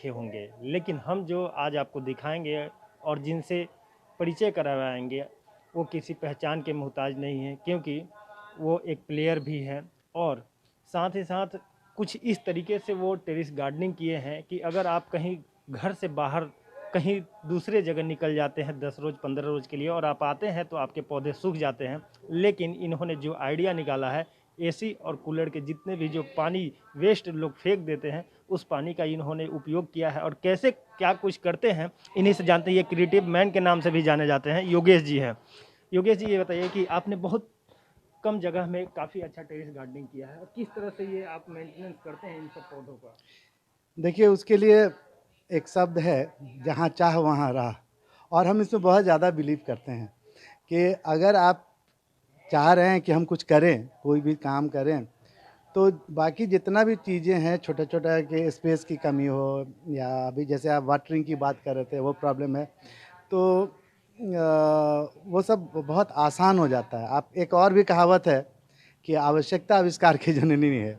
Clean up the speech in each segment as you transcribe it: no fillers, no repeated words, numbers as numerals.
देखे होंगे, लेकिन हम जो आज आपको दिखाएंगे और जिनसे परिचय करवाएंगे वो किसी पहचान के मोहताज नहीं है, क्योंकि वो एक प्लेयर भी है और साथ ही साथ कुछ इस तरीके से वो टेरिस गार्डनिंग किए हैं कि अगर आप कहीं घर से बाहर कहीं दूसरे जगह निकल जाते हैं 10 रोज़ 15 रोज़ के लिए और आप आते हैं तो आपके पौधे सूख जाते हैं। लेकिन इन्होंने जो आइडिया निकाला है, एसी और कूलर के जितने भी जो पानी वेस्ट लोग फेंक देते हैं, उस पानी का इन्होंने उपयोग किया है और कैसे क्या कुछ करते हैं इन्हीं से जानते हैं। ये क्रिएटिव मैन के नाम से भी जाने जाते हैं, योगेश जी हैं। योगेश जी, ये बताइए कि आपने बहुत कम जगह में काफ़ी अच्छा टेरेस गार्डनिंग किया है और किस तरह से ये आप मेंटेनेंस करते हैं इन सब पौधों का? देखिए, उसके लिए एक शब्द है, जहाँ चाह वहाँ राह। और हम इसमें बहुत ज़्यादा बिलीव करते हैं कि अगर आप चाह रहे हैं कि हम कुछ करें, कोई भी काम करें, तो बाकी जितना भी चीज़ें हैं, छोटा-छोटा कि स्पेस की कमी हो या अभी जैसे आप वाटरिंग की बात कर रहे थे, वो प्रॉब्लम है, तो वो सब बहुत आसान हो जाता है। आप एक और भी कहावत है कि आवश्यकता आविष्कार की जननी है।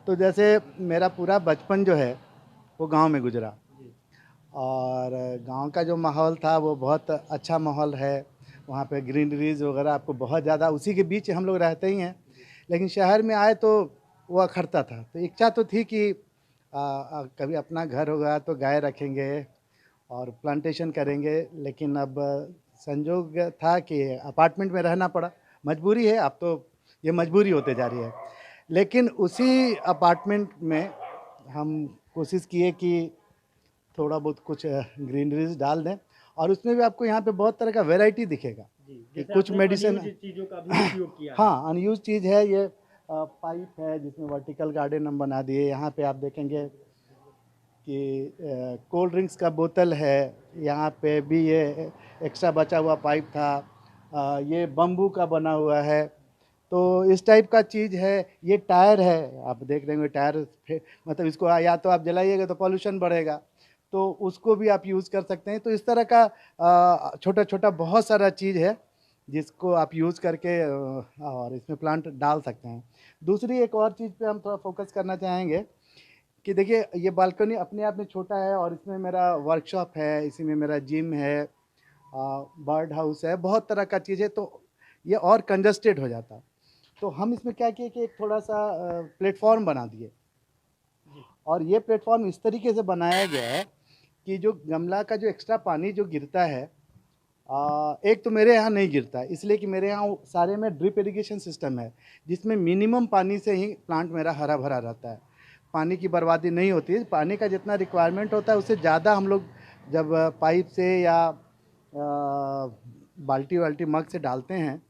तो जैसे मेरा पूरा बचपन जो है, वो गाँव में गुज़रा और गाँव का जो माहौल था वो बहुत अच्छा माहौल है। वहाँ पे ग्रीनरीज़ वगैरह आपको बहुत ज़्यादा, उसी के बीच हम लोग रहते ही हैं। लेकिन शहर में आए तो वो अखरता था। तो इच्छा तो थी कि कभी अपना घर होगा तो गाय रखेंगे और प्लांटेशन करेंगे, लेकिन अब संजोग था कि अपार्टमेंट में रहना पड़ा। मजबूरी है, अब तो ये मजबूरी होते जा रही है। लेकिन उसी अपार्टमेंट में हम कोशिश किए कि थोड़ा बहुत कुछ ग्रीनरीज डाल दें, और उसमें भी आपको यहाँ पे बहुत तरह का वैरायटी दिखेगा जी, कि जैसे कुछ आपने मेडिसिन। अनयूज्ड चीज़ों का भी उपयोग किया है। हाँ, अनयूज चीज़ है ये। पाइप है जिसमें वर्टिकल गार्डन हम बना दिए। यहाँ पे आप देखेंगे कि कोल्ड ड्रिंक्स का बोतल है, यहाँ पे भी ये एक्स्ट्रा बचा हुआ पाइप था। ये बम्बू का बना हुआ है। तो इस टाइप का चीज़ है। ये टायर है, आप देख रहे होंगे टायर मतलब इसको या तो आप जलाइएगा तो पॉल्यूशन बढ़ेगा, तो उसको भी आप यूज़ कर सकते हैं। तो इस तरह का छोटा छोटा बहुत सारा चीज़ है जिसको आप यूज़ करके और इसमें प्लांट डाल सकते हैं। दूसरी एक और चीज़ पे हम थोड़ा फोकस करना चाहेंगे कि देखिए, ये बालकनी अपने आप में छोटा है और इसमें मेरा वर्कशॉप है, इसी में मेरा जिम है, बर्ड हाउस है, बहुत तरह का चीज़ है, तो ये और कंजस्टेड हो जाता। तो हम इसमें क्या किए कि एक थोड़ा-सा प्लेटफ़ॉर्म बना दिए। जी। और ये प्लेटफ़ॉर्म इस तरीके से बनाया गया है कि जो गमला का जो एक्स्ट्रा पानी जो गिरता है, एक तो मेरे यहाँ नहीं गिरता है, इसलिए कि मेरे यहाँ वो सारे में ड्रिप इरिगेशन सिस्टम है, जिसमें मिनिमम पानी से ही प्लांट मेरा हरा-भरा रहता है। पानी की बर्बादी नहीं होती है। पानी का जितना रिक्वायरमेंट होता है उससे ज़्यादा हम लोग जब पाइप से या बाल्टी-वाल्टी मग से डालते हैं,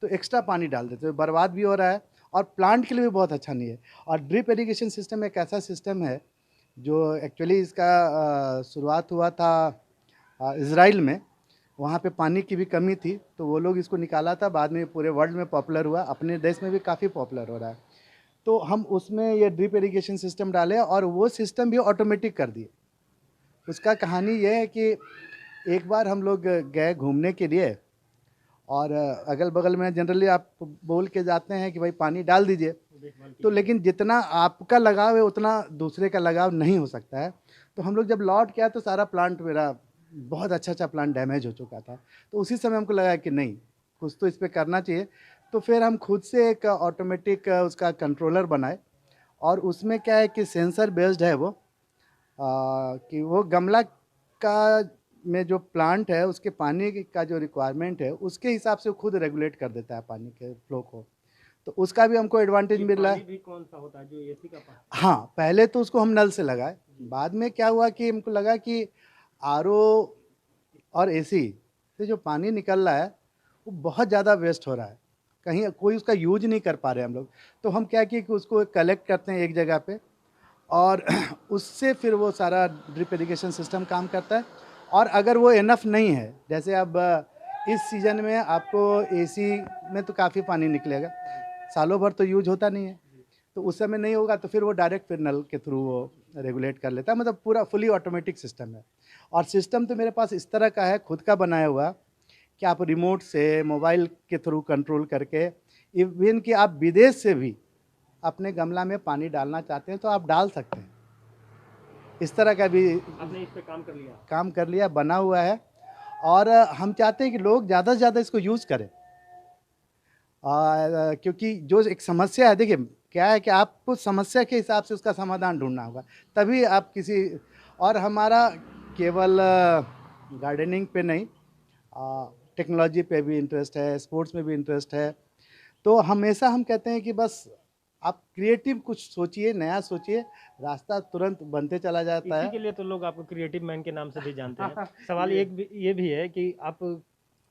तो एक्स्ट्रा पानी डाल देते हैं, बर्बाद भी हो रहा है और प्लांट के लिए भी बहुत अच्छा नहीं है। और ड्रिप इरिगेशन सिस्टम एक ऐसा सिस्टम है जो एक्चुअली इसका शुरुआत हुआ था इज़राइल में। वहाँ पे पानी की भी कमी थी, तो वो लोग इसको निकाला था, बाद में पूरे वर्ल्ड में पॉपुलर हुआ, अपने देश में भी काफ़ी पॉपुलर हो रहा है। तो हम उसमें ये ड्रिप इरिगेशन सिस्टम डाले और वो सिस्टम भी ऑटोमेटिक कर दिए। उसका कहानी ये है कि एक बार हम लोग गए घूमने के लिए और अगल-बगल में जनरली आप बोल के जाते हैं कि भाई पानी डाल दीजिए, देखभाल तो कीजिए। लेकिन जितना आपका लगाव है उतना दूसरे का लगाव नहीं हो सकता है। तो हम लोग जब लौट के आए तो सारा प्लांट मेरा बहुत अच्छा-अच्छा प्लांट डैमेज हो चुका था। तो उसी समय हमको लगा कि नहीं, कुछ तो इस पे करना चाहिए। तो फिर हम खुद से एक ऑटोमेटिक उसका कंट्रोलर बनाए और उसमें क्या है कि सेंसर बेस्ड है वो, कि वो गमला का में जो प्लांट है उसके पानी का जो रिक्वायरमेंट है उसके हिसाब से वो खुद रेगुलेट कर देता है पानी के फ्लो को। तो उसका भी हमको एडवांटेज ये मिल रहा पानी है। भी कौन-सा होता है जो एसी का पानी? हाँ, पहले तो उसको हम नल से लगाए, जी। बाद में क्या हुआ कि हमको लगा कि आरओ और एसी से जो पानी निकल रहा है, वो बहुत ज़्यादा वेस्ट हो रहा है। कहीं कोई उसका यूज़ नहीं कर पा रहे हम लोग। तो हम क्या किए कि उसको कलेक्ट करते हैं एक जगह पे और उससे फिर वो सारा ड्रिप इरिगेशन सिस्टम काम करता है। और अगर वो इनफ नहीं है, जैसे अब इस सीज़न में आपको एसी में तो काफ़ी पानी निकलेगा, सालों भर तो यूज़ होता नहीं है। तो उस समय नहीं होगा तो फिर वो डायरेक्ट फिर नल के थ्रू वो रेगुलेट कर लेता है। मतलब पूरा फुली ऑटोमेटिक सिस्टम है। और सिस्टम तो मेरे पास इस तरह का है खुद का बनाया हुआ कि आप रिमोट से मोबाइल के थ्रू कंट्रोल करके, इवन कि आप विदेश से भी अपने गमला में पानी डालना चाहते हैं तो आप डाल सकते हैं। इस तरह का भी आपने इस पे काम कर लिया, बना हुआ है। और हम चाहते हैं कि लोग ज़्यादा से ज़्यादा इसको यूज़ करें। और क्योंकि जो एक समस्या है, देखिए क्या है कि आपको समस्या के हिसाब से उसका समाधान ढूंढना होगा, तभी आप किसी। और हमारा केवल गार्डनिंग पे नहीं, टेक्नोलॉजी पे भी इंटरेस्ट है, स्पोर्ट्स में भी इंटरेस्ट है। तो हमेशा हम कहते हैं कि बस आप क्रिएटिव कुछ सोचिए, नया सोचिए, रास्ता तुरंत बनते चला जाता इसी है। के लिए तो लोग आपको क्रिएटिव मैन के नाम से भी जानते हैं। सवाल ये भी है कि आप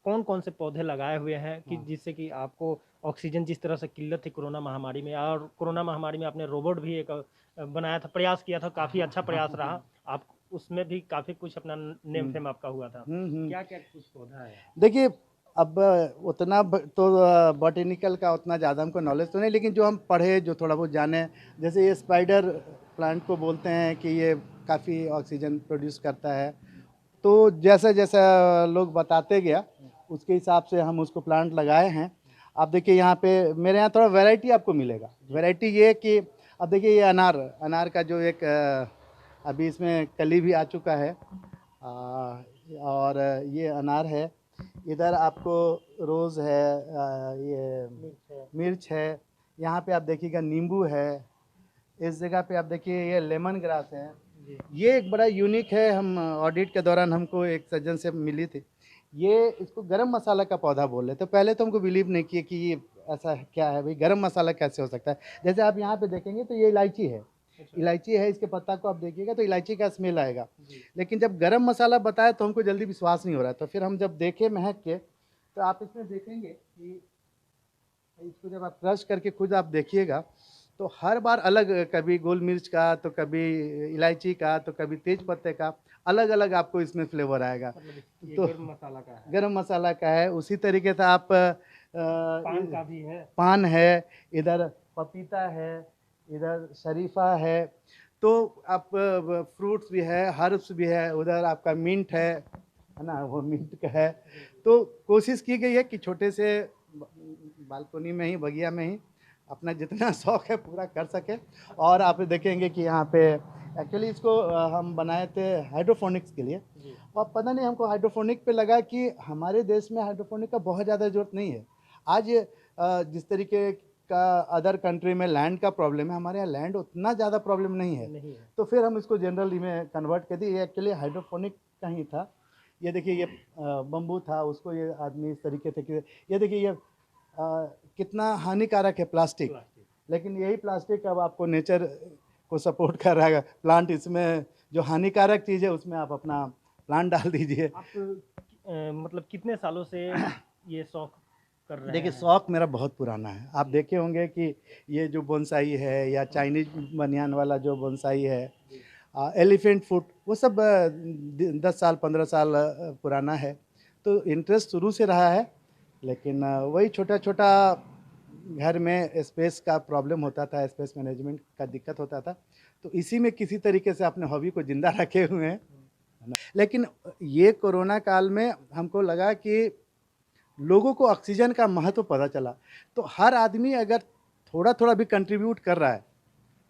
कौन कौन से पौधे लगाए हुए हैं कि जिससे कि आपको ऑक्सीजन, जिस तरह से किल्लत थी कोरोना महामारी में, और कोरोना महामारी में आपने रोबोट भी एक बनाया था, प्रयास किया था, काफ़ी अच्छा प्रयास रहा। आप उसमें भी काफ़ी कुछ अपना नेम फेम आपका हुआ था। क्या क्या कुछ पौधा है? देखिए, अब उतना तो बॉटेनिकल का उतना ज़्यादा हमको नॉलेज तो नहीं, लेकिन जो हम पढ़े, जो थोड़ा बहुत जाने, जैसे ये स्पाइडर प्लांट को बोलते हैं कि ये काफ़ी ऑक्सीजन प्रोड्यूस करता है। तो जैसा जैसा लोग बताते गया, उसके हिसाब से हम उसको प्लांट लगाए हैं। आप देखिए यहाँ पे मेरे यहाँ थोड़ा वैरायटी आपको मिलेगा। वैरायटी ये कि अब देखिए ये अनार अनार का जो एक अभी इसमें कली भी आ चुका है। और ये अनार है। इधर आपको रोज़ है, ये मिर्च है। यहाँ पे आप देखिएगा नींबू है। इस जगह पे आप देखिए ये लेमन ग्रास है। ये एक बड़ा यूनिक है। हम ऑडिट के दौरान हमको एक सज्जन से मिली थी, ये इसको गरम मसाला का पौधा बोल रहे थे। पहले तो हमको बिलीव नहीं किए कि ये ऐसा क्या है भाई, गरम मसाला कैसे हो सकता है। जैसे आप यहाँ पे देखेंगे तो ये इलायची है। इलायची है, इसके पत्ता को आप देखिएगा तो इलायची का स्मेल आएगा। लेकिन जब गरम मसाला बताया तो हमको जल्दी विश्वास नहीं हो रहा। तो फिर हम जब देखे महक के, तो आप इसमें देखेंगे कि इसको जब आप क्रश करके खुद आप देखिएगा तो हर बार अलग, कभी गोल मिर्च का, तो कभी इलायची का, तो कभी तेज पत्ते का, अलग अलग आपको इसमें फ्लेवर आएगा। ये तो गरम मसाला का है, गरम मसाला का है। उसी तरीके से आप पान का भी है। पान है, इधर पपीता है, इधर शरीफा है। तो आप फ्रूट्स भी है, हर्ब्स भी है। उधर आपका मिंट है ना, वो मिंट का है। तो कोशिश की गई है कि छोटे से बालकोनी में ही, बगिया में ही अपना जितना शौक है पूरा कर सके। और आप देखेंगे कि यहाँ पे एक्चुअली इसको हम बनाए थे हाइड्रोफोनिक्स के लिए। और पता नहीं हमको हाइड्रोफोनिक पे लगा कि हमारे देश में हाइड्रोफोनिक का बहुत ज़्यादा ज़रूरत नहीं है। आज जिस तरीके का अदर कंट्री में लैंड का प्रॉब्लम है, हमारे यहाँ लैंड उतना ज़्यादा प्रॉब्लम नहीं है। तो फिर हम इसको जनरली में कन्वर्ट कर दिए। ये एक्चुअली हाइड्रोफोनिक का ही था। ये देखिए ये बम्बू था, उसको ये आदमी इस तरीके से ये देखिए ये कितना हानिकारक है प्लास्टिक। लेकिन यही प्लास्टिक अब आपको नेचर को सपोर्ट कर रहा है। प्लांट इसमें जो हानिकारक चीज़ है उसमें आप अपना प्लांट डाल दीजिए। आप मतलब कितने सालों से ये शौक कर रहे देखिए हैं? शौक मेरा बहुत पुराना है। आप देखे होंगे कि ये जो बोनसाई है या चाइनीज बनियान वाला जो बोनसाई है, एलिफेंट फुट, वो सब 10 साल 15 साल पुराना है। तो इंटरेस्ट शुरू से रहा है। लेकिन वही छोटा छोटा घर में स्पेस का प्रॉब्लम होता था, स्पेस मैनेजमेंट का दिक्कत होता था। तो इसी में किसी तरीके से अपने हॉबी को ज़िंदा रखे हुए हैं, है ना। लेकिन ये कोरोना काल में हमको लगा कि लोगों को ऑक्सीजन का महत्व पता चला। तो हर आदमी अगर थोड़ा थोड़ा भी कंट्रीब्यूट कर रहा है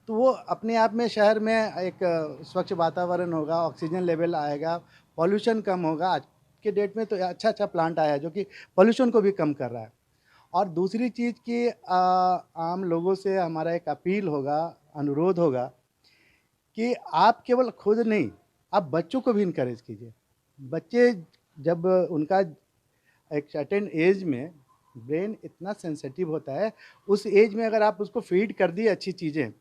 तो वो अपने आप में शहर में एक स्वच्छ वातावरण होगा, ऑक्सीजन लेवल आएगा, पॉल्यूशन कम होगा। आज के डेट में तो अच्छा अच्छा प्लांट आया है जो कि पॉल्यूशन को भी कम कर रहा है। और दूसरी चीज़ कि आम लोगों से हमारा एक अपील होगा, अनुरोध होगा कि आप केवल खुद नहीं, आप बच्चों को भी इनकरेज कीजिए। बच्चे जब उनका एक सर्टेन एज में ब्रेन इतना सेंसिटिव होता है, उस एज में अगर आप उसको फीड कर दिए अच्छी चीज़ें,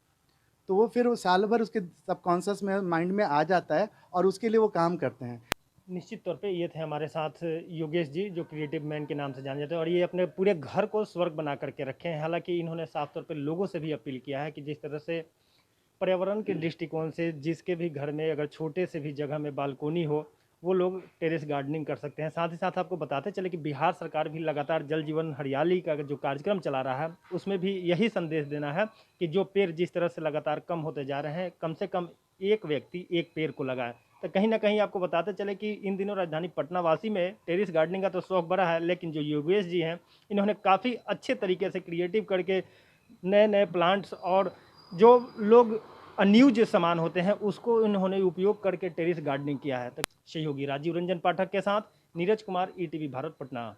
तो वो फिर वो साल भर उसके सबकॉन्शियस में, माइंड में आ जाता है और उसके लिए वो काम करते हैं। निश्चित तौर पे ये थे हमारे साथ योगेश जी, जो क्रिएटिव मैन के नाम से जाने जाते हैं, और ये अपने पूरे घर को स्वर्ग बना करके रखे हैं। हालांकि इन्होंने साफ तौर पे लोगों से भी अपील किया है कि जिस तरह से पर्यावरण के दृष्टिकोण से जिसके भी घर में अगर छोटे से भी जगह में बालकोनी हो, वो लोग टेरेस गार्डनिंग कर सकते हैं। साथ ही साथ आपको बताते चले कि बिहार सरकार भी लगातार जल जीवन हरियाली का जो कार्यक्रम चला रहा है, उसमें भी यही संदेश देना है कि जो पेड़ जिस तरह से लगातार कम होते जा रहे हैं, कम से कम एक व्यक्ति एक पेड़ को लगाए। तो कहीं ना कहीं आपको बताते चले कि इन दिनों राजधानी पटना वासी में टेरेस गार्डनिंग का तो शौक बड़ा है, लेकिन जो योगेश जी हैं, इन्होंने काफ़ी अच्छे तरीके से क्रिएटिव करके नए नए प्लांट्स, और जो लोग अनयूज सामान होते हैं उसको इन्होंने उपयोग करके टेरिस गार्डनिंग किया है। तो सहयोगी राजीव रंजन पाठक के साथ नीरज कुमार, ईटीवी भारत, पटना।